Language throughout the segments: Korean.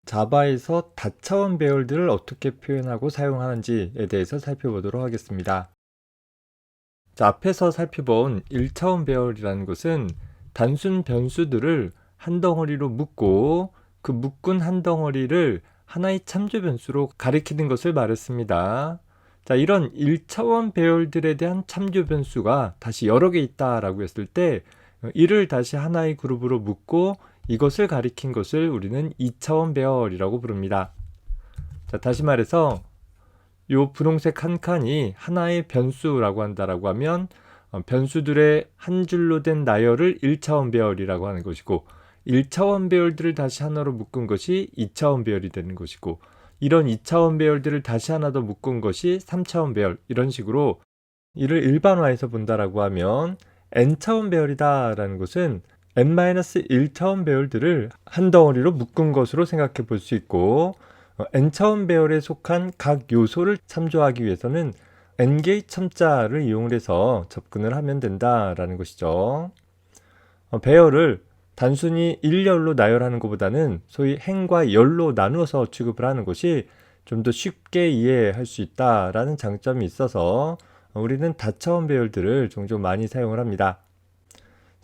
자바에서 다차원 배열들을 어떻게 표현하고 사용하는지에 대해서 살펴보도록 하겠습니다. 자, 앞에서 살펴본 1차원 배열이라는 것은 단순 변수들을 한 덩어리로 묶고 그 묶은 한 덩어리를 하나의 참조 변수로 가리키는 것을 말했습니다. 자, 이런 1차원 배열들에 대한 참조 변수가 다시 여러 개 있다라고 했을 때 이를 다시 하나의 그룹으로 묶고 이것을 가리킨 것을 우리는 2차원 배열이라고 부릅니다. 자, 다시 말해서 요 분홍색 한 칸이 하나의 변수라고 한다라고 하면 변수들의 한 줄로 된 나열을 1차원 배열이라고 하는 것이고 1차원 배열들을 다시 하나로 묶은 것이 2차원 배열이 되는 것이고 이런 2차원 배열들을 다시 하나 더 묶은 것이 3차원 배열, 이런 식으로 이를 일반화해서 본다라고 하면 n차원 배열이다 라는 것은 n-1차원 배열들을 한 덩어리로 묶은 것으로 생각해 볼 수 있고 n차원 배열에 속한 각 요소를 참조하기 위해서는 n개의 첨자를 이용해서 접근을 하면 된다라는 것이죠. 배열을 단순히 일렬로 나열하는 것보다는 소위 행과 열로 나누어서 취급을 하는 것이 좀 더 쉽게 이해할 수 있다라는 장점이 있어서 우리는 다차원 배열들을 종종 많이 사용을 합니다.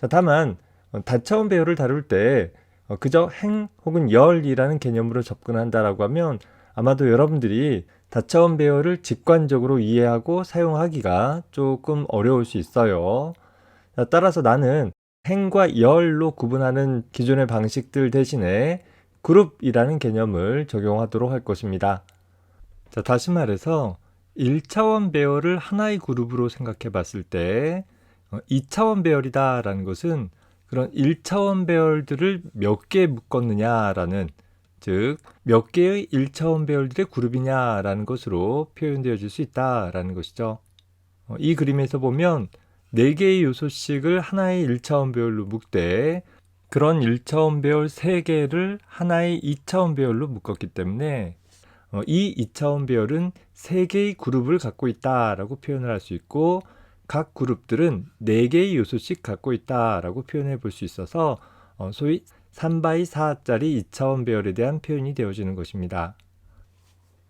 자, 다만 다차원 배열을 다룰 때 그저 행 혹은 열이라는 개념으로 접근한다라고 하면 아마도 여러분들이 다차원 배열을 직관적으로 이해하고 사용하기가 조금 어려울 수 있어요. 자, 따라서 나는 행과 열로 구분하는 기존의 방식들 대신에 그룹이라는 개념을 적용하도록 할 것입니다. 자, 다시 말해서 1차원 배열을 하나의 그룹으로 생각해 봤을 때 2차원 배열이다 라는 것은 그런 1차원 배열들을 몇 개 묶었느냐라는, 즉 몇 개의 1차원 배열들의 그룹이냐라는 것으로 표현되어질 수 있다라는 것이죠. 이 그림에서 보면 4개의 요소씩을 하나의 1차원 배열로 묶되 그런 1차원 배열 3개를 하나의 2차원 배열로 묶었기 때문에 이 2차원 배열은 3개의 그룹을 갖고 있다라고 표현을 할 수 있고 각 그룹들은 4개의 요소씩 갖고 있다라고 표현해 볼 수 있어서 소위 3x4짜리 2차원 배열에 대한 표현이 되어지는 것입니다.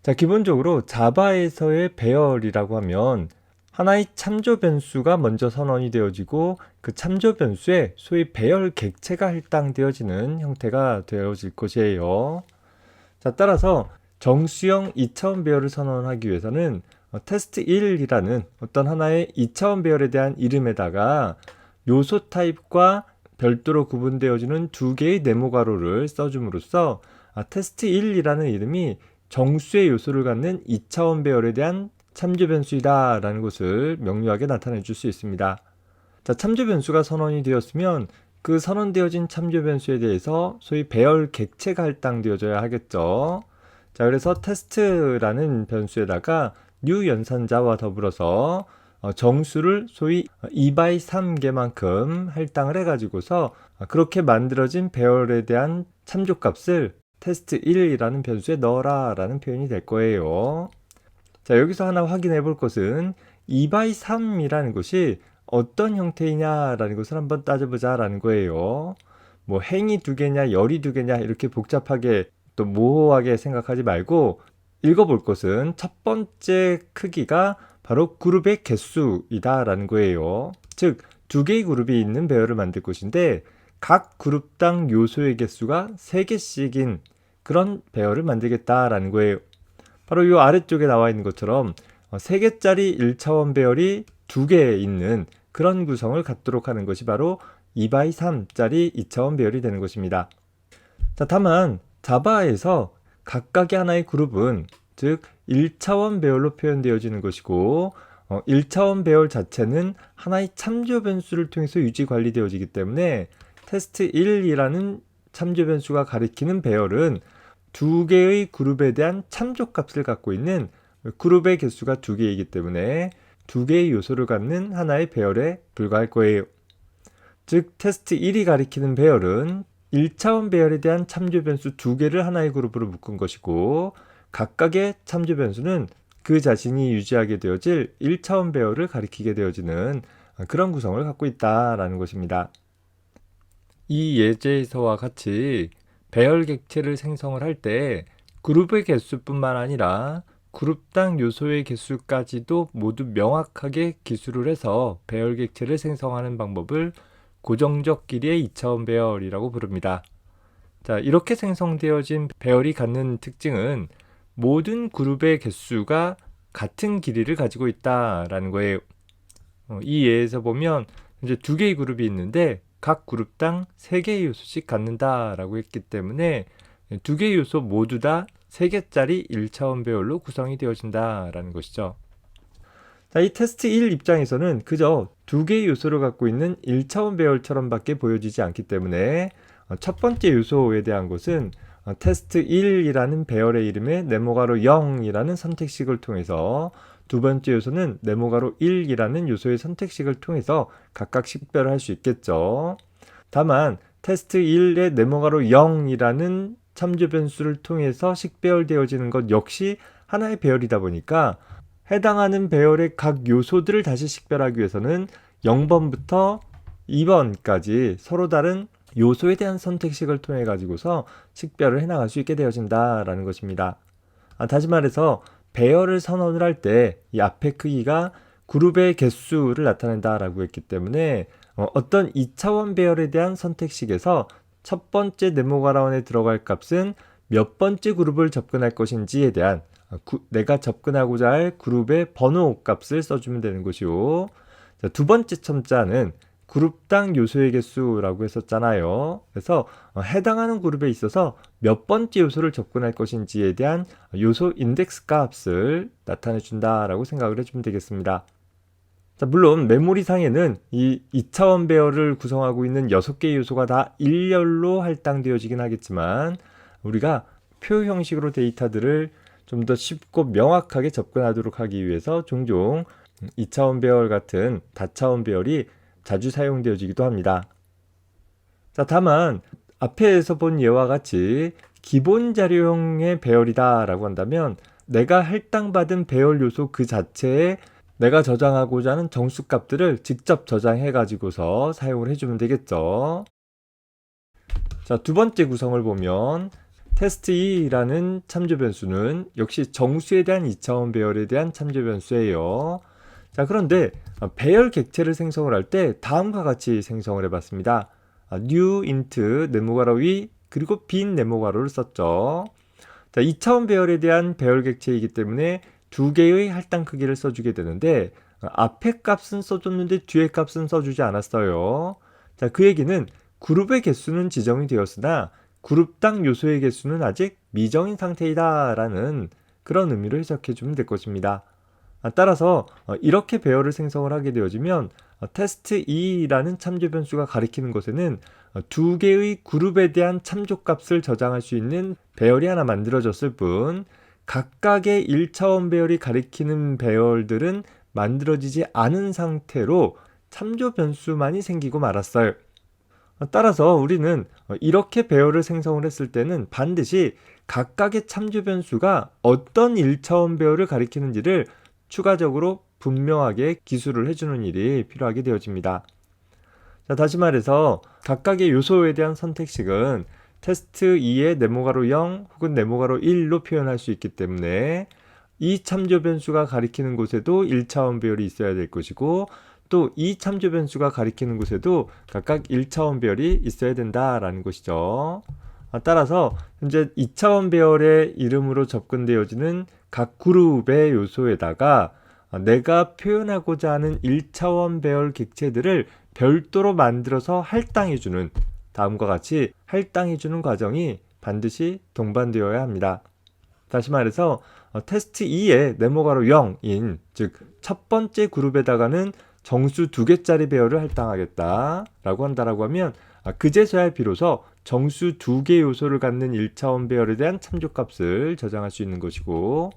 자, 기본적으로 자바에서의 배열이라고 하면 하나의 참조 변수가 먼저 선언이 되어지고 그 참조 변수에 소위 배열 객체가 할당되어지는 형태가 되어질 것이에요. 자, 따라서 정수형 2차원 배열을 선언하기 위해서는 테스트 1이라는 어떤 하나의 2차원 배열에 대한 이름에다가 요소 타입과 별도로 구분되어지는 2개의 네모 가로를 써줌으로써 테스트 1이라는 이름이 정수의 요소를 갖는 2차원 배열에 대한 참조 변수이다 라는 것을 명료하게 나타내 줄 수 있습니다. 자, 참조 변수가 선언이 되었으면 그 선언되어진 참조 변수에 대해서 소위 배열 객체가 할당되어져야 하겠죠. 자, 그래서 테스트라는 변수에다가 new 연산자와 더불어서 정수를 소위 2x3개만큼 할당을 해가지고서 그렇게 만들어진 배열에 대한 참조값을 테스트 1이라는 변수에 넣어라 라는 표현이 될 거예요. 자, 여기서 하나 확인해 볼 것은 2x3이라는 것이 어떤 형태이냐라는 것을 한번 따져보자 라는 거예요. 뭐 행이 2개냐 열이 2개냐 이렇게 복잡하게 또 모호하게 생각하지 말고 읽어볼 것은 첫 번째 크기가 바로 그룹의 개수이다 라는 거예요. 즉 2개의 그룹이 있는 배열을 만들 것인데 각 그룹당 요소의 개수가 3개씩인 그런 배열을 만들겠다라는 거예요. 바로 이 아래쪽에 나와 있는 것처럼 3개짜리 1차원 배열이 2개 있는 그런 구성을 갖도록 하는 것이 바로 2x3짜리 2차원 배열이 되는 것입니다. 자, 다만 자바에서 각각의 하나의 그룹은 즉 1차원 배열로 표현되어지는 것이고 1차원 배열 자체는 하나의 참조 변수를 통해서 유지 관리되어지기 때문에 테스트 1이라는 참조 변수가 가리키는 배열은 2개의 그룹에 대한 참조값을 갖고 있는 그룹의 개수가 2개이기 때문에 2개의 요소를 갖는 하나의 배열에 불과할 거예요. 즉 테스트 1이 가리키는 배열은 1차원 배열에 대한 참조 변수 2개를 하나의 그룹으로 묶은 것이고 각각의 참조 변수는 그 자신이 유지하게 되어질 1차원 배열을 가리키게 되어지는 그런 구성을 갖고 있다라는 것입니다. 이 예제에서와 같이 배열 객체를 생성을 할 때 그룹의 개수뿐만 아니라 그룹당 요소의 개수까지도 모두 명확하게 기술을 해서 배열 객체를 생성하는 방법을 고정적 길이의 2차원 배열이라고 부릅니다. 자, 이렇게 생성되어진 배열이 갖는 특징은 모든 그룹의 개수가 같은 길이를 가지고 있다라는 거예요. 이 예에서 보면 이제 두 개의 그룹이 있는데 각 그룹당 3개의 요소씩 갖는다라고 했기 때문에 두 개의 요소 모두 다 3개짜리 1차원 배열로 구성이 되어진다라는 것이죠. 자, 이 테스트 1 입장에서는 그저 두 개의 요소를 갖고 있는 1차원 배열처럼 밖에 보여지지 않기 때문에 첫 번째 요소에 대한 것은 테스트 1이라는 배열의 이름에 네모가로 0이라는 선택식을 통해서 두 번째 요소는 네모가로 1이라는 요소의 선택식을 통해서 각각 식별을 할 수 있겠죠. 다만 테스트 1의 네모가로 0이라는 참조 변수를 통해서 식별되어지는 것 역시 하나의 배열이다 보니까 해당하는 배열의 각 요소들을 다시 식별하기 위해서는 0번부터 2번까지 서로 다른 요소에 대한 선택식을 통해 가지고서 식별을 해나갈 수 있게 되어진다라는 것입니다. 다시 말해서 배열을 선언을 할 때 이 앞의 크기가 그룹의 개수를 나타낸다라고 했기 때문에 어떤 2차원 배열에 대한 선택식에서 첫 번째 네모가라원에 들어갈 값은 몇 번째 그룹을 접근할 것인지에 대한 내가 접근하고자 할 그룹의 번호 값을 써주면 되는 것이요. 자, 두 번째 첨자는 그룹당 요소의 개수라고 했었잖아요. 그래서 해당하는 그룹에 있어서 몇 번째 요소를 접근할 것인지에 대한 요소 인덱스 값을 나타내 준다라고 생각을 해주면 되겠습니다. 자, 물론 메모리상에는 이 2차원 배열을 구성하고 있는 6개의 요소가 다 일렬로 할당되어지긴 하겠지만 우리가 표 형식으로 데이터들을 좀 더 쉽고 명확하게 접근하도록 하기 위해서 종종 2차원 배열 같은 다차원 배열이 자주 사용되어지기도 합니다. 자, 다만 앞에서 본 예와 같이 기본 자료형의 배열이다 라고 한다면 내가 할당받은 배열 요소 그 자체에 내가 저장하고자 하는 정수값들을 직접 저장해 가지고서 사용을 해주면 되겠죠. 자, 두 번째 구성을 보면 테스트 2라는 참조 변수는 역시 정수에 대한 2차원 배열에 대한 참조 변수예요. 자, 그런데 배열 객체를 생성을 할 때 다음과 같이 생성을 해봤습니다. new int 네모가로 위 그리고 빈 네모가로를 썼죠. 자, 2차원 배열에 대한 배열 객체이기 때문에 두 개의 할당 크기를 써주게 되는데 앞에 값은 써줬는데 뒤에 값은 써주지 않았어요. 자, 그 얘기는 그룹의 개수는 지정이 되었으나 그룹당 요소의 개수는 아직 미정인 상태이다 라는 그런 의미로 해석해주면 될 것입니다. 따라서 이렇게 배열을 생성을 하게 되어지면 테스트 2라는 참조 변수가 가리키는 것에는 두 개의 그룹에 대한 참조값을 저장할 수 있는 배열이 하나 만들어졌을 뿐 각각의 1차원 배열이 가리키는 배열들은 만들어지지 않은 상태로 참조 변수만이 생기고 말았어요. 따라서 우리는 이렇게 배열을 생성을 했을 때는 반드시 각각의 참조 변수가 어떤 1차원 배열을 가리키는지를 추가적으로 분명하게 기술을 해주는 일이 필요하게 되어집니다. 자, 다시 말해서 각각의 요소에 대한 선택식은 테스트 2의 네모가로 0 혹은 네모가로 1로 표현할 수 있기 때문에 이 참조 변수가 가리키는 곳에도 1차원 배열이 있어야 될 것이고 또 이 참조 변수가 가리키는 곳에도 각각 1차원 배열이 있어야 된다라는 것이죠. 따라서 현재 2차원 배열의 이름으로 접근되어지는 각 그룹의 요소에다가 내가 표현하고자 하는 1차원 배열 객체들을 별도로 만들어서 할당해주는 다음과 같이 할당해주는 과정이 반드시 동반되어야 합니다. 다시 말해서 테스트 2의 네모가로 0인 즉 첫 번째 그룹에다가는 정수 2개짜리 배열을 할당하겠다 라고 한다라고 하면 그제서야 비로소 정수 2개 요소를 갖는 1차원 배열에 대한 참조값을 저장할 수 있는 것이고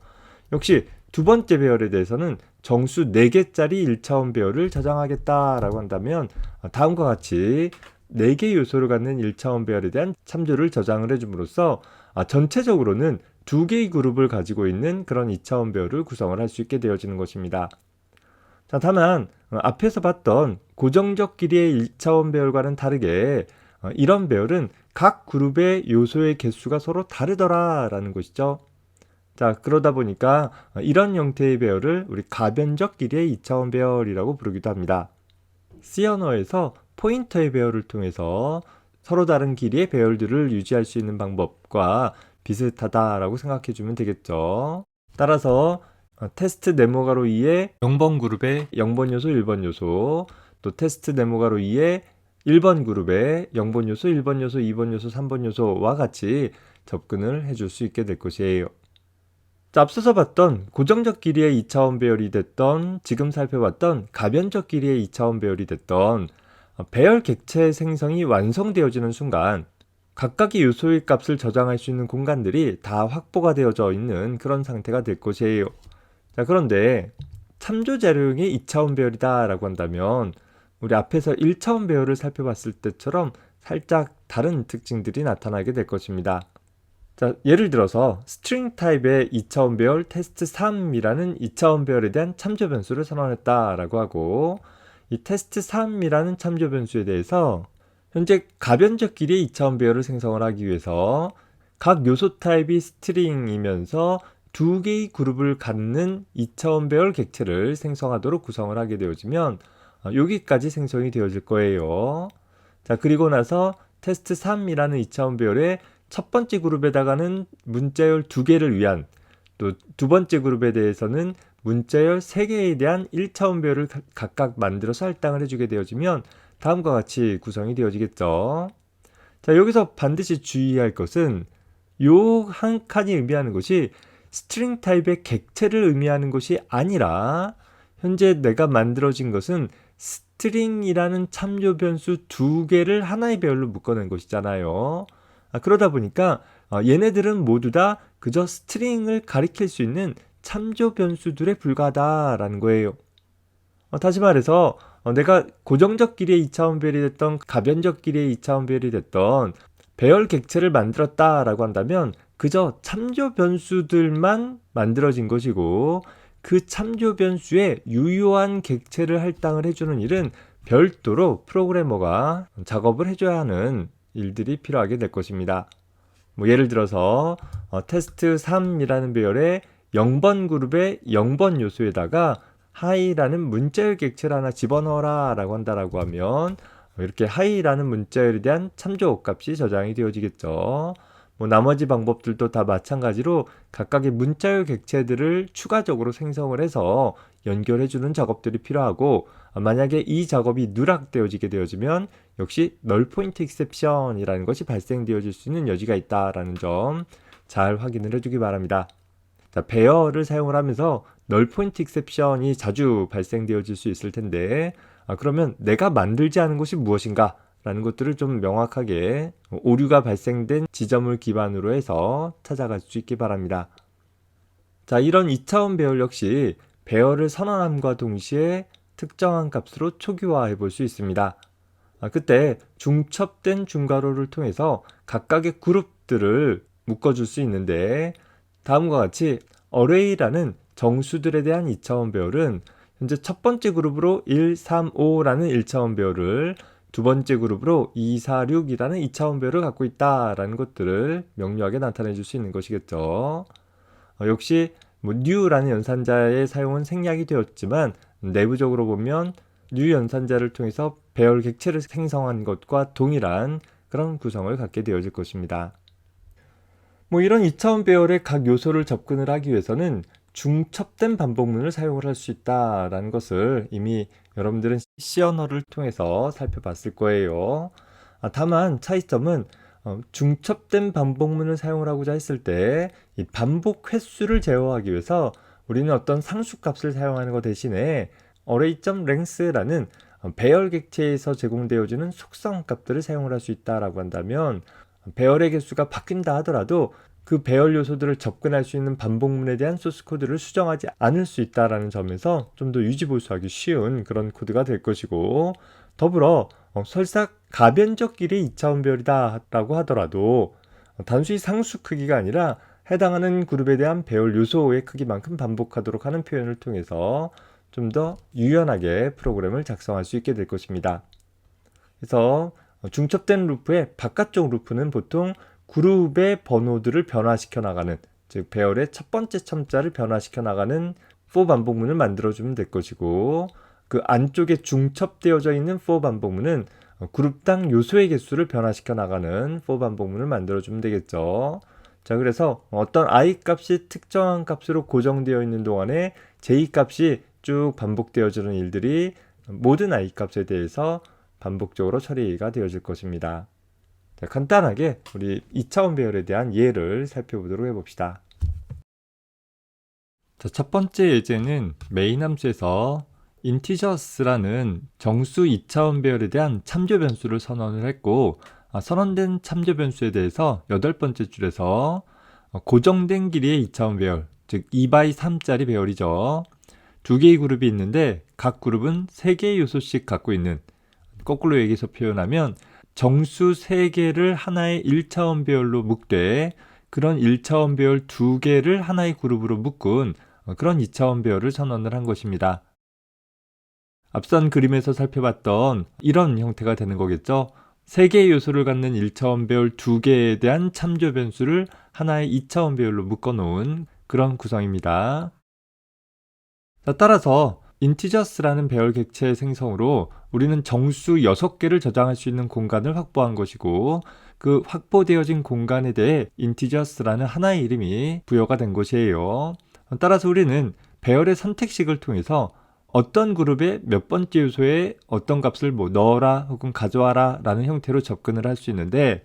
역시 두 번째 배열에 대해서는 정수 4개짜리 1차원 배열을 저장하겠다라고 한다면 다음과 같이 4개 요소를 갖는 1차원 배열에 대한 참조를 저장을 해줌으로써 전체적으로는 2개의 그룹을 가지고 있는 그런 2차원 배열을 구성을 할 수 있게 되어지는 것입니다. 자, 다만 앞에서 봤던 고정적 길이의 1차원 배열과는 다르게 이런 배열은 각 그룹의 요소의 개수가 서로 다르더라라는 것이죠. 자, 그러다 보니까 이런 형태의 배열을 우리 가변적 길이의 2차원 배열이라고 부르기도 합니다. C 언어에서 포인터의 배열을 통해서 서로 다른 길이의 배열들을 유지할 수 있는 방법과 비슷하다라고 생각해주면 되겠죠. 따라서 테스트 네모가로 2의 0번 그룹의 0번 요소, 1번 요소, 또 테스트 네모가로 2의 1번 그룹의 0번 요소, 1번 요소, 2번 요소, 3번 요소와 같이 접근을 해줄 수 있게 될 것이에요. 자, 앞서서 봤던 고정적 길이의 2차원 배열이 됐던, 지금 살펴봤던 가변적 길이의 2차원 배열이 됐던 배열 객체 생성이 완성되어지는 순간 각각의 요소의 값을 저장할 수 있는 공간들이 다 확보가 되어져 있는 그런 상태가 될 것이에요. 자, 그런데 참조 자료형의 2차원 배열이다 라고 한다면 우리 앞에서 1차원 배열을 살펴봤을 때처럼 살짝 다른 특징들이 나타나게 될 것입니다. 자, 예를 들어서 스트링 타입의 2차원 배열 테스트 3이라는 2차원 배열에 대한 참조 변수를 선언했다라고 하고, 이 테스트 3이라는 참조 변수에 대해서 현재 가변적 길이의 2차원 배열을 생성을 하기 위해서 각 요소 타입이 스트링이면서 두 개의 그룹을 갖는 2차원 배열 객체를 생성하도록 구성을 하게 되어지면 여기까지 생성이 되어질 거예요. 자, 그리고 나서 테스트 3이라는 2차원 배열의 첫 번째 그룹에다가는 문자열 2개를 위한, 또 두 번째 그룹에 대해서는 문자열 3개에 대한 1차원 배열을 각각 만들어서 할당을 해주게 되어지면 다음과 같이 구성이 되어지겠죠. 자, 여기서 반드시 주의할 것은 요 한 칸이 의미하는 것이 스트링 타입의 객체를 의미하는 것이 아니라 현재 내가 만들어진 것은 스트링이라는 참조 변수 2개를 하나의 배열로 묶어낸 것이잖아요. 그러다 보니까 얘네들은 모두 다 그저 스트링을 가리킬 수 있는 참조 변수들에 불과하다라는 거예요. 다시 말해서 내가 고정적 길이의 2차원 배열이 됐던 가변적 길이의 2차원 배열이 됐던 배열 객체를 만들었다라고 한다면 그저 참조 변수들만 만들어진 것이고, 그 참조 변수에 유효한 객체를 할당을 해주는 일은 별도로 프로그래머가 작업을 해줘야 하는 일들이 필요하게 될 것입니다. 예를 들어서 테스트 3이라는 배열의 0번 그룹의 0번 요소에다가 하이라는 문자열 객체를 하나 집어넣어라 라고 한다라고 하면 이렇게 하이라는 문자열에 대한 참조 값이 저장이 되어지겠죠. 나머지 방법들도 다 마찬가지로 각각의 문자열 객체들을 추가적으로 생성을 해서 연결해주는 작업들이 필요하고, 만약에 이 작업이 누락되어지게 되어지면 역시 널 포인트 익셉션이라는 것이 발생되어질 수 있는 여지가 있다라는 점 잘 확인을 해주기 바랍니다. 자, 배열을 사용을 하면서 널 포인트 익셉션이 자주 발생되어질 수 있을 텐데, 그러면 내가 만들지 않은 것이 무엇인가 라는 것들을 좀 명확하게 오류가 발생된 지점을 기반으로 해서 찾아갈 수 있기 바랍니다. 자, 이런 2차원 배열 역시 배열을 선언함과 동시에 특정한 값으로 초기화해 볼 수 있습니다. 그때 중첩된 중괄호를 통해서 각각의 그룹들을 묶어줄 수 있는데, 다음과 같이 어레이라는 정수들에 대한 2차원 배열은 현재 첫 번째 그룹으로 1, 3, 5라는 1차원 배열을, 두 번째 그룹으로 2, 4, 6이라는 2차원 배열을 갖고 있다라는 것들을 명료하게 나타내 줄 수 있는 것이겠죠. 역시 new라는 연산자의 사용은 생략이 되었지만 내부적으로 보면 new 연산자를 통해서 배열 객체를 생성한 것과 동일한 그런 구성을 갖게 되어질 것입니다. 이런 2차원 배열의 각 요소를 접근을 하기 위해서는 중첩된 반복문을 사용을 할 수 있다라는 것을 이미 여러분들은 C 언어를 통해서 살펴봤을 거예요. 다만 차이점은 중첩된 반복문을 사용을 하고자 했을 때 이 반복 횟수를 제어하기 위해서 우리는 어떤 상수값을 사용하는 것 대신에 array.length라는 배열 객체에서 제공되어지는 속성 값들을 사용을 할 수 있다라고 한다면, 배열의 개수가 바뀐다 하더라도 그 배열 요소들을 접근할 수 있는 반복문에 대한 소스 코드를 수정하지 않을 수 있다라는 점에서 좀 더 유지보수하기 쉬운 그런 코드가 될 것이고, 더불어 설사 가변적 길이의 2차원 배열이다 라고 하더라도 단순히 상수 크기가 아니라 해당하는 그룹에 대한 배열 요소의 크기만큼 반복하도록 하는 표현을 통해서 좀 더 유연하게 프로그램을 작성할 수 있게 될 것입니다. 그래서 중첩된 루프의 바깥쪽 루프는 보통 그룹의 번호들을 변화시켜 나가는, 즉 배열의 첫 번째 첨자를 변화시켜 나가는 for 반복문을 만들어주면 될 것이고, 그 안쪽에 중첩되어져 있는 for 반복문은 그룹당 요소의 개수를 변화시켜 나가는 for 반복문을 만들어주면 되겠죠. 자, 그래서 어떤 i 값이 특정한 값으로 고정되어 있는 동안에 j 값이 쭉 반복되어지는 일들이 모든 i 값에 대해서 반복적으로 처리가 되어질 것입니다. 자, 간단하게 우리 2차원 배열에 대한 예를 살펴보도록 해봅시다. 자, 첫 번째 예제는 메인 함수에서 integers라는 정수 2차원 배열에 대한 참조 변수를 선언을 했고, 선언된 참조 변수에 대해서 8번째 줄에서 고정된 길이의 2차원 배열, 즉 2x3짜리 배열이죠. 두 개의 그룹이 있는데 각 그룹은 3개의 요소씩 갖고 있는, 거꾸로 얘기해서 표현하면 정수 3개를 하나의 1차원 배열로 묶되 그런 1차원 배열 2개를 하나의 그룹으로 묶은 그런 2차원 배열을 선언을 한 것입니다. 앞선 그림에서 살펴봤던 이런 형태가 되는 거겠죠. 3개의 요소를 갖는 1차원 배열 2개에 대한 참조 변수를 하나의 2차원 배열로 묶어 놓은 그런 구성입니다. 자, 따라서 integers라는 배열 객체의 생성으로 우리는 정수 6개를 저장할 수 있는 공간을 확보한 것이고, 그 확보되어진 공간에 대해 integers라는 하나의 이름이 부여가 된 것이에요. 따라서 우리는 배열의 선택식을 통해서 어떤 그룹의 몇 번째 요소에 어떤 값을 넣어라 혹은 가져와라 라는 형태로 접근을 할 수 있는데,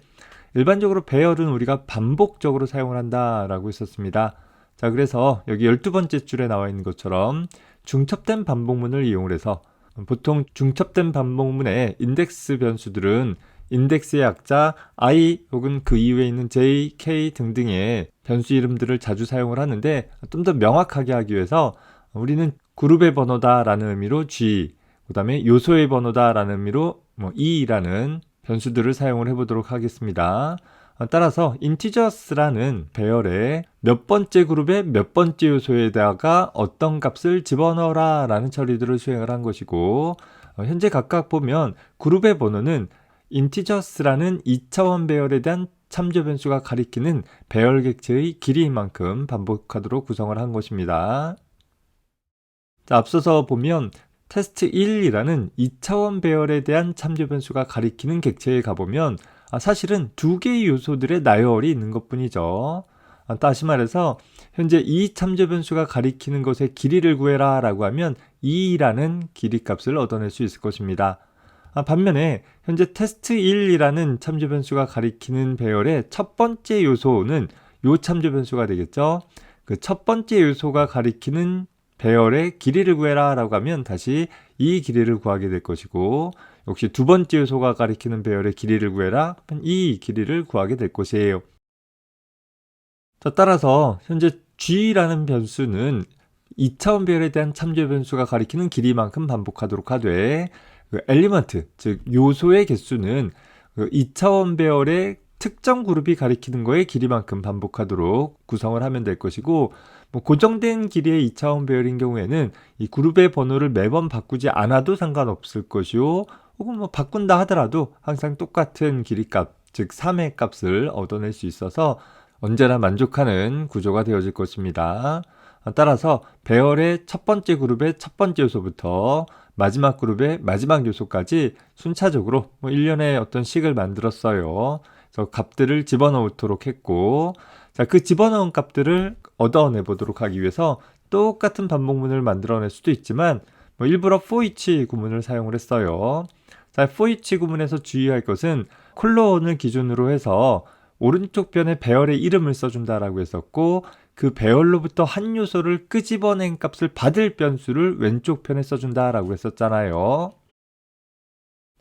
일반적으로 배열은 우리가 반복적으로 사용을 한다라고 했었습니다. 자, 그래서 여기 12번째 줄에 나와 있는 것처럼 중첩된 반복문을 이용을 해서, 보통 중첩된 반복문의 인덱스 변수들은 인덱스의 약자 i 혹은 그 이후에 있는 j, k 등등의 변수 이름들을 자주 사용을 하는데, 좀 더 명확하게 하기 위해서 우리는 그룹의 번호다 라는 의미로 g, 그 다음에 요소의 번호다 라는 의미로 e라는 변수들을 사용을 해보도록 하겠습니다. 따라서 integers라는 배열의 몇 번째 그룹의 몇 번째 요소에다가 어떤 값을 집어넣어라 라는 처리들을 수행을 한 것이고, 현재 각각 보면 그룹의 번호는 integers라는 2차원 배열에 대한 참조 변수가 가리키는 배열 객체의 길이인 만큼 반복하도록 구성을 한 것입니다. 자, 앞서서 보면 테스트 1이라는 2차원 배열에 대한 참조 변수가 가리키는 객체에 가보면 사실은 2개의 요소들의 나열이 있는 것뿐이죠. 다시 말해서 현재 이 참조 변수가 가리키는 것의 길이를 구해라 라고 하면 2라는 길이 값을 얻어낼 수 있을 것입니다. 반면에 현재 테스트 1이라는 참조 변수가 가리키는 배열의 첫 번째 요소는 요 참조 변수가 되겠죠. 그 첫 번째 요소가 가리키는 배열의 길이를 구해라 라고 하면 다시 이 길이를 구하게 될 것이고, 역시 두 번째 요소가 가리키는 배열의 길이를 구해라 하면 이 길이를 구하게 될 것이에요. 자, 따라서 현재 g라는 변수는 2차원 배열에 대한 참조 변수가 가리키는 길이만큼 반복하도록 하되, 그 엘리먼트, 즉 요소의 개수는 그 2차원 배열의 특정 그룹이 가리키는 거의 길이만큼 반복하도록 구성을 하면 될 것이고, 고정된 길이의 2차원 배열인 경우에는 이 그룹의 번호를 매번 바꾸지 않아도 상관없을 것이요, 혹은 바꾼다 하더라도 항상 똑같은 길이값, 즉 3의 값을 얻어낼 수 있어서 언제나 만족하는 구조가 되어질 것입니다. 따라서 배열의 첫 번째 그룹의 첫 번째 요소부터 마지막 그룹의 마지막 요소까지 순차적으로 일련의 어떤 식을 만들었어요. 그래서 값들을 집어넣도록 했고, 자, 그 집어넣은 값들을 얻어내 보도록 하기 위해서 똑같은 반복문을 만들어낼 수도 있지만 일부러 for each 구문을 사용을 했어요. 자, for each 구문에서 주의할 것은 콜론을 기준으로 해서 오른쪽 변에 배열의 이름을 써준다라고 했었고, 그 배열로부터 한 요소를 끄집어낸 값을 받을 변수를 왼쪽 편에 써준다라고 했었잖아요.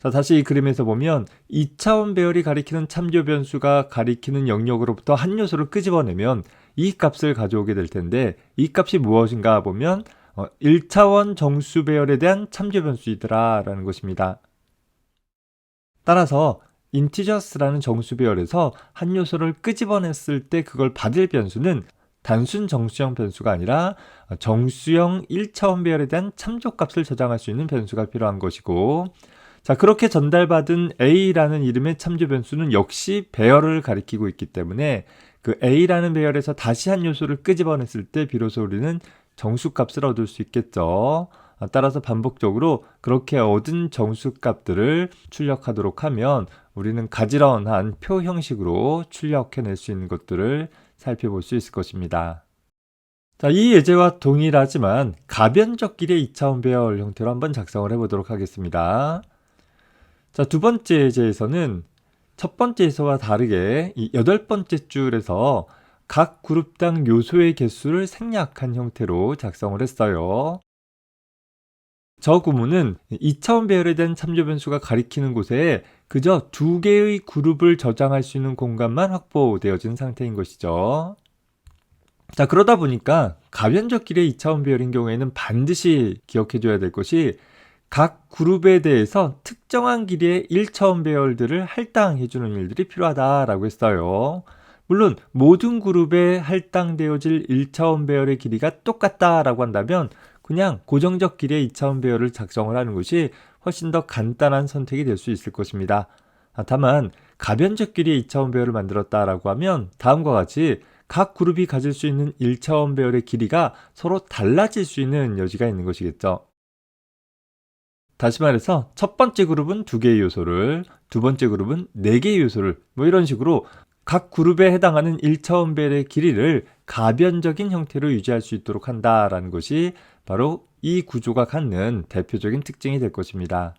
자, 다시 이 그림에서 보면 2차원 배열이 가리키는 참조 변수가 가리키는 영역으로부터 한 요소를 끄집어내면 이 값을 가져오게 될 텐데, 이 값이 무엇인가 보면 1차원 정수 배열에 대한 참조 변수이더라 라는 것입니다. 따라서 integers라는 정수 배열에서 한 요소를 끄집어냈을 때 그걸 받을 변수는 단순 정수형 변수가 아니라 정수형 1차원 배열에 대한 참조값을 저장할 수 있는 변수가 필요한 것이고, 자, 그렇게 전달받은 A라는 이름의 참조 변수는 역시 배열을 가리키고 있기 때문에 그 A라는 배열에서 다시 한 요소를 끄집어냈을 때 비로소 우리는 정수값을 얻을 수 있겠죠. 따라서 반복적으로 그렇게 얻은 정수값들을 출력하도록 하면 우리는 가지런한 표 형식으로 출력해낼 수 있는 것들을 살펴볼 수 있을 것입니다. 자, 이 예제와 동일하지만 가변적 길이의 2차원 배열 형태로 한번 작성을 해보도록 하겠습니다. 자, 두 번째 예제에서는 첫 번째 예제와 다르게 이 8번째 줄에서 각 그룹당 요소의 개수를 생략한 형태로 작성을 했어요. 저 구문은 2차원 배열에 대한 참조 변수가 가리키는 곳에 그저 2개의 그룹을 저장할 수 있는 공간만 확보되어진 상태인 것이죠. 자, 그러다 보니까 가변적 길이의 2차원 배열인 경우에는 반드시 기억해줘야 될 것이 각 그룹에 대해서 특정한 길이의 1차원 배열들을 할당해주는 일들이 필요하다라고 했어요. 물론 모든 그룹에 할당되어질 1차원 배열의 길이가 똑같다라고 한다면 그냥 고정적 길이의 2차원 배열을 작성을 하는 것이 훨씬 더 간단한 선택이 될 수 있을 것입니다. 다만 가변적 길이의 2차원 배열을 만들었다라고 하면 다음과 같이 각 그룹이 가질 수 있는 1차원 배열의 길이가 서로 달라질 수 있는 여지가 있는 것이겠죠. 다시 말해서 첫 번째 그룹은 2개의 요소를, 두 번째 그룹은 4개의 요소를 이런 식으로 각 그룹에 해당하는 1차원 배열의 길이를 가변적인 형태로 유지할 수 있도록 한다라는 것이 바로 이 구조가 갖는 대표적인 특징이 될 것입니다.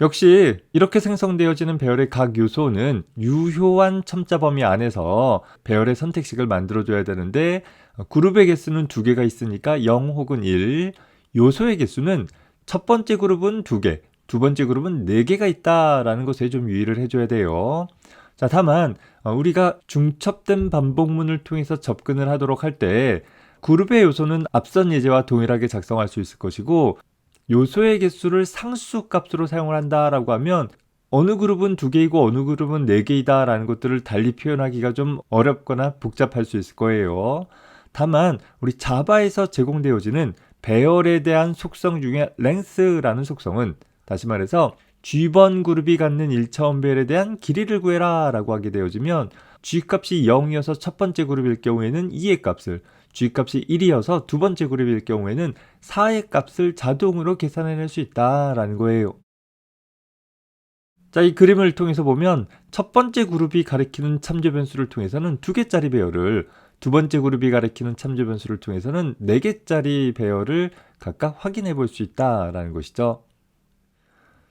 역시 이렇게 생성되어지는 배열의 각 요소는 유효한 첨자 범위 안에서 배열의 선택식을 만들어줘야 되는데 그룹의 개수는 2개가 있으니까 0 혹은 1, 요소의 개수는 첫 번째 그룹은 2개, 두 번째 그룹은 4개가 있다라는 것에 좀 유의를 해줘야 돼요. 자, 다만 우리가 중첩된 반복문을 통해서 접근을 하도록 할 때 그룹의 요소는 앞선 예제와 동일하게 작성할 수 있을 것이고 요소의 개수를 상수 값으로 사용을 한다라고 하면 어느 그룹은 2개이고 어느 그룹은 4개이다 라는 것들을 달리 표현하기가 좀 어렵거나 복잡할 수 있을 거예요. 다만 우리 자바에서 제공되어지는 배열에 대한 속성 중에 length라는 속성은 다시 말해서 G번 그룹이 갖는 1차원 배열에 대한 길이를 구해라 라고 하게 되어지면 G값이 0이어서 첫 번째 그룹일 경우에는 2의 값을, G값이 1이어서 두 번째 그룹일 경우에는 4의 값을 자동으로 계산해낼 수 있다라는 거예요. 자, 이 그림을 통해서 보면 첫 번째 그룹이 가리키는 참조 변수를 통해서는 2개짜리 배열을, 두 번째 그룹이 가리키는 참조 변수를 통해서는 4개짜리 배열을 각각 확인해 볼 수 있다라는 것이죠.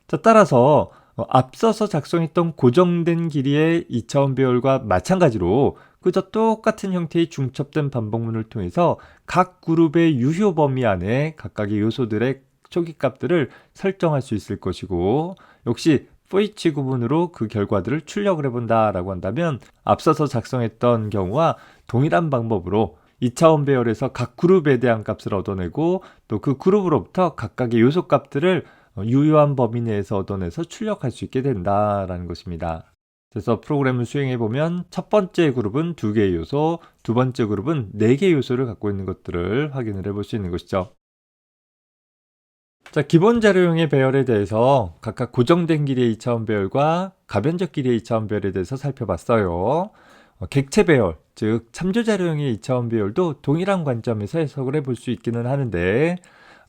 자, 따라서 앞서서 작성했던 고정된 길이의 2차원 배열과 마찬가지로 그저 똑같은 형태의 중첩된 반복문을 통해서 각 그룹의 유효 범위 안에 각각의 요소들의 초기값들을 설정할 수 있을 것이고 역시 for each 구문으로 그 결과들을 출력을 해본다라고 한다면 앞서서 작성했던 경우와 동일한 방법으로 2차원 배열에서 각 그룹에 대한 값을 얻어내고 또 그 그룹으로부터 각각의 요소 값들을 유효한 범위 내에서 얻어내서 출력할 수 있게 된다라는 것입니다. 그래서 프로그램을 수행해 보면 첫 번째 그룹은 2개의 요소, 두 번째 그룹은 4개의 요소를 갖고 있는 것들을 확인을 해볼 수 있는 것이죠. 자, 기본 자료형의 배열에 대해서 각각 고정된 길이의 2차원 배열과 가변적 길이의 2차원 배열에 대해서 살펴봤어요. 객체 배열, 즉 참조 자료형의 2차원 배열도 동일한 관점에서 해석을 해볼 수 있기는 하는데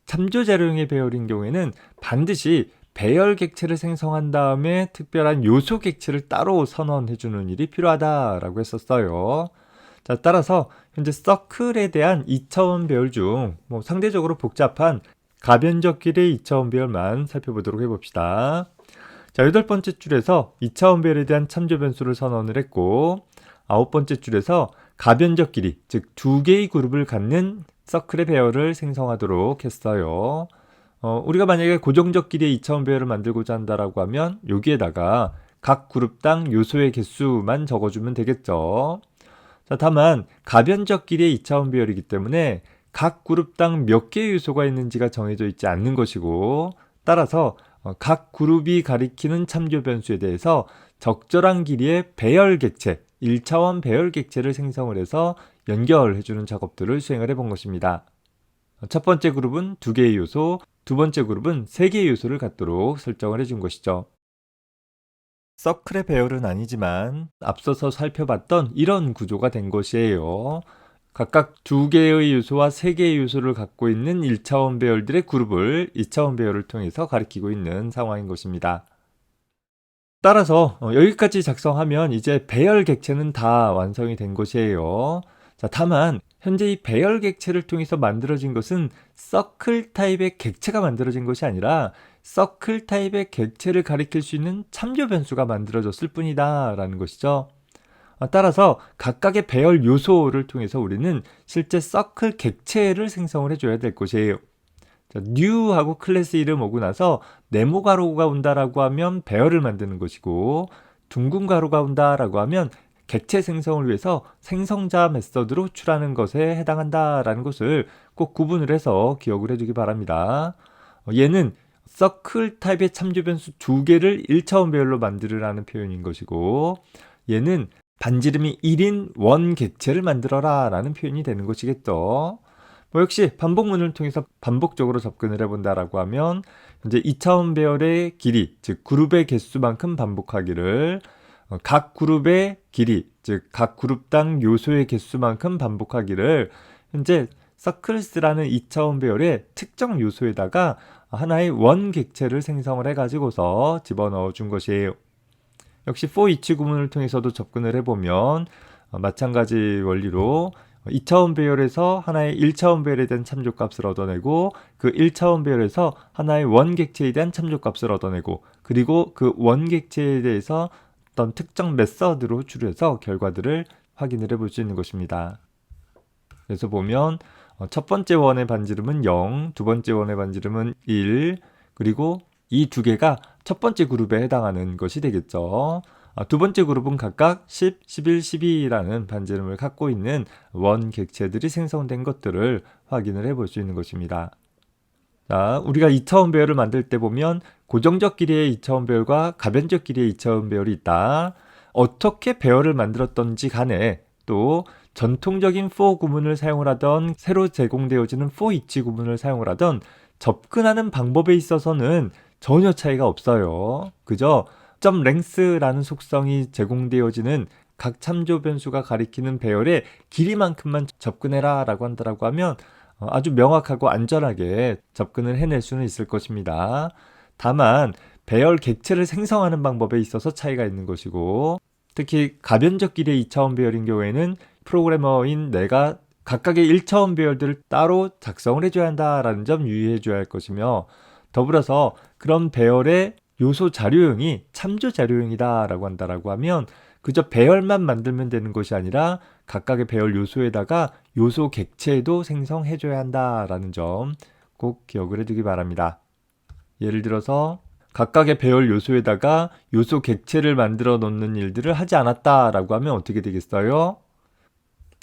참조 자료형의 배열인 경우에는 반드시 배열 객체를 생성한 다음에 특별한 요소 객체를 따로 선언해주는 일이 필요하다라고 했었어요. 자, 따라서 현재 서클에 대한 2차원 배열 중 상대적으로 복잡한 가변적 길이의 2차원 배열만 살펴보도록 해봅시다. 자, 8번째 줄에서 2차원 배열에 대한 참조 변수를 선언을 했고 9번째 줄에서 가변적 길이, 즉 2개의 그룹을 갖는 서클의 배열을 생성하도록 했어요. 우리가 만약에 고정적 길이의 2차원 배열을 만들고자 한다라고 하면 여기에다가 각 그룹당 요소의 개수만 적어주면 되겠죠. 자, 다만 가변적 길이의 2차원 배열이기 때문에 각 그룹당 몇 개의 요소가 있는지가 정해져 있지 않는 것이고 따라서 각 그룹이 가리키는 참조 변수에 대해서 적절한 길이의 배열 객체, 1차원 배열 객체를 생성을 해서 연결해주는 작업들을 수행을 해본 것입니다. 첫 번째 그룹은 2개의 요소, 두 번째 그룹은 3개의 요소를 갖도록 설정을 해준 것이죠. 서클의 배열은 아니지만 앞서서 살펴봤던 이런 구조가 된 것이에요. 각각 2개의 요소와 3개의 요소를 갖고 있는 1차원 배열들의 그룹을 2차원 배열을 통해서 가리키고 있는 상황인 것입니다. 따라서 여기까지 작성하면 이제 배열 객체는 다 완성이 된 것이에요. 자, 다만 현재 이 배열 객체를 통해서 만들어진 것은 서클 타입의 객체가 만들어진 것이 아니라 서클 타입의 객체를 가리킬 수 있는 참조 변수가 만들어졌을 뿐이다 라는 것이죠. 따라서 각각의 배열 요소를 통해서 우리는 실제 서클 객체를 생성을 해줘야 될 것이에요. 자, new하고 클래스 이름 오고 나서 네모 가로가 온다라고 하면 배열을 만드는 것이고, 둥근 가로가 온다라고 하면 객체 생성을 위해서 생성자 메서드로 호출하는 것에 해당한다라는 것을 꼭 구분을 해서 기억을 해두기 바랍니다. 얘는 서클 타입의 참조 변수 2개를 1차원 배열로 만들으라는 표현인 것이고, 얘는 반지름이 1인 원 객체를 만들어라 라는 표현이 되는 것이겠죠. 역시 반복문을 통해서 반복적으로 접근을 해본다라고 하면 현재 2차원 배열의 길이, 즉 그룹의 개수만큼 반복하기를, 각 그룹의 길이, 즉 각 그룹당 요소의 개수만큼 반복하기를 현재 서클스라는 2차원 배열의 특정 요소에다가 하나의 원 객체를 생성을 해가지고서 집어넣어 준 것이에요. 역시 for each 구문을 통해서도 접근을 해보면 마찬가지 원리로 2차원 배열에서 하나의 1차원 배열에 대한 참조값을 얻어내고, 그 1차원 배열에서 하나의 원객체에 대한 참조값을 얻어내고, 그리고 그 원객체에 대해서 어떤 특정 메서드로 호출해서 결과들을 확인을 해볼 수 있는 것입니다. 그래서 보면 첫 번째 원의 반지름은 0, 두 번째 원의 반지름은 1, 그리고 이 2개가 첫 번째 그룹에 해당하는 것이 되겠죠. 두 번째 그룹은 각각 10, 11, 12라는 반지름을 갖고 있는 원 객체들이 생성된 것들을 확인을 해볼 수 있는 것입니다. 자, 우리가 2차원 배열을 만들 때 보면 고정적 길이의 2차원 배열과 가변적 길이의 2차원 배열이 있다. 어떻게 배열을 만들었던지 간에, 또 전통적인 for 구문을 사용을 하던 새로 제공되어지는 for each 구문을 사용을 하던 접근하는 방법에 있어서는 전혀 차이가 없어요. 그저 .length라는 속성이 제공되어지는 각 참조 변수가 가리키는 배열의 길이만큼만 접근해라 라고 한다라고 하면 아주 명확하고 안전하게 접근을 해낼 수는 있을 것입니다. 다만 배열 객체를 생성하는 방법에 있어서 차이가 있는 것이고, 특히 가변적 길이의 2차원 배열인 경우에는 프로그래머인 내가 각각의 1차원 배열들을 따로 작성을 해줘야 한다라는 점 유의해 줘야 할 것이며, 더불어서 그런 배열의 요소 자료형이 참조 자료형이다 라고 한다라고 하면 그저 배열만 만들면 되는 것이 아니라 각각의 배열 요소에다가 요소 객체도 생성해 줘야 한다라는 점 꼭 기억을 해두기 바랍니다. 예를 들어서 각각의 배열 요소에다가 요소 객체를 만들어 놓는 일들을 하지 않았다라고 하면 어떻게 되겠어요?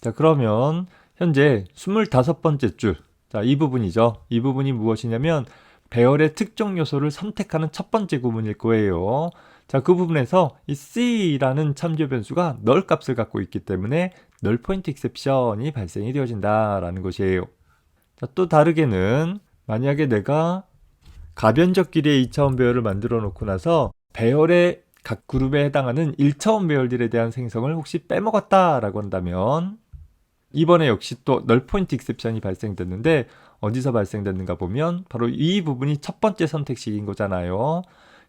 자, 그러면 현재 25번째 줄, 자, 이 부분이죠. 이 부분이 무엇이냐면 배열의 특정 요소를 선택하는 첫 번째 구문일 거예요. 자, 그 부분에서 이 C라는 참조 변수가 null 값을 갖고 있기 때문에 null point exception이 발생이 되어진다라는 것이에요. 자, 또 다르게는 만약에 내가 가변적 길이의 2차원 배열을 만들어 놓고 나서 배열의 각 그룹에 해당하는 1차원 배열들에 대한 생성을 혹시 빼먹었다라고 한다면 이번에 역시 또 null point exception이 발생됐는데 어디서 발생됐는가 보면 바로 이 부분이 첫 번째 선택식인 거잖아요.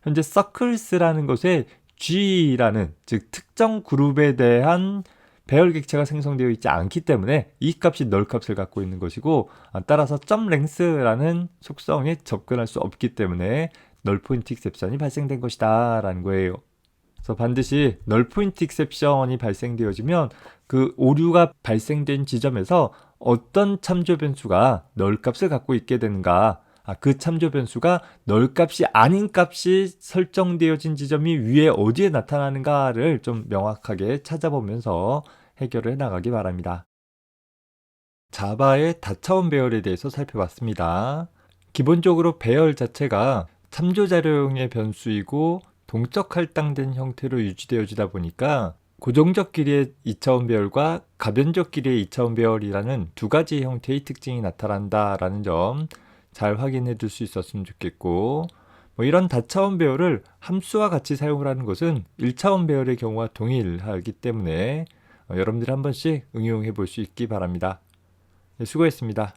현재 circles라는 것에 G라는, 즉 특정 그룹에 대한 배열 객체가 생성되어 있지 않기 때문에 이 값이 null 값을 갖고 있는 것이고, 따라서 .length라는 속성에 접근할 수 없기 때문에 null point exception이 발생된 것이다 라는 거예요. 그래서 반드시 null point exception이 발생되어지면 그 오류가 발생된 지점에서 어떤 참조 변수가 null 값을 갖고 있게 되는가, 그 참조 변수가 null 값이 아닌 값이 설정되어진 지점이 위에 어디에 나타나는가를 좀 명확하게 찾아보면서 해결을 해 나가기 바랍니다. 자바의 다차원 배열에 대해서 살펴봤습니다. 기본적으로 배열 자체가 참조 자료형의 변수이고 동적 할당된 형태로 유지되어지다 보니까 고정적 길이의 2차원 배열과 가변적 길이의 2차원 배열이라는 두 가지 형태의 특징이 나타난다라는 점 잘 확인해 줄 수 있었으면 좋겠고, 이런 다차원 배열을 함수와 같이 사용을 하는 것은 1차원 배열의 경우와 동일하기 때문에 여러분들이 한 번씩 응용해 볼 수 있기 바랍니다. 네, 수고했습니다.